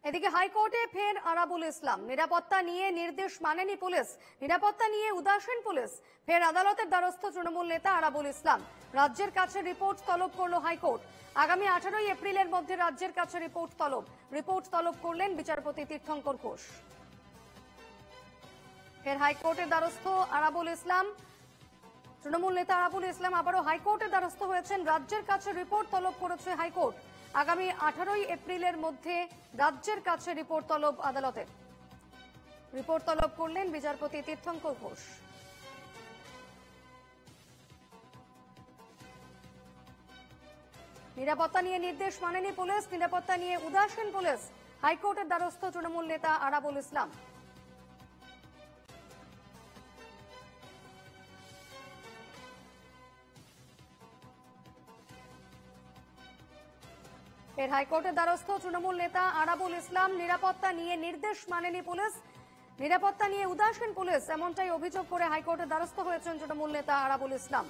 এদিকে হাইকোর্টে ফের আরাবুল ইসলাম। নিরাপত্তা নিয়ে নির্দেশ মানেনি পুলিশ, নিরাপত্তা নিয়ে উদাসীন পুলিশ। ফের আদালতের দ্বারস্থ তৃণমূল নেতা আরাবুল ইসলাম। রাজ্যের কাছে রিপোর্ট তলব করল হাইকোর্ট। আগামী 18 এপ্রিলের মধ্যে রাজ্যের কাছে রিপোর্ট তলব করলেন বিচারপতি তীর্থঙ্কর ঘোষ। ফের হাইকোর্টের দ্বারস্থ আরাবুল ইসলাম। তৃণমূল নেতা আরাবুল ইসলাম আবারও হাইকোর্টের দ্বারস্থ হয়েছেন। রাজ্যের কাছে রিপোর্ট তলব করেছে হাইকোর্ট। আগামী 18 এপ্রিলের মধ্যে রাজ্যের কাছে রিপোর্ট তলব আদালতের। রিপোর্ট তলব করলেন বিচারপতি তীর্থঙ্কর ঘোষ। নিরাপত্তা নিয়ে নির্দেশ মানেনি পুলিশ, নিরাপত্তা নিয়ে উদাসীন পুলিশ। হাইকোর্টের দ্বারস্থ তৃণমূল নেতা আরাবুল ইসলাম। এর হাইকোর্টের দ্বারস্থ তৃণমূল নেতা আরাবুল ইসলাম। নিরাপত্তা নিয়ে নির্দেশ মানেনি পুলিশ, নিরাপত্তা নিয়ে উদাসীন পুলিশ, এমনটাই অভিযোগ করে হাইকোর্টের দ্বারস্থ হয়েছেন তৃণমূল নেতা আরাবুল ইসলাম।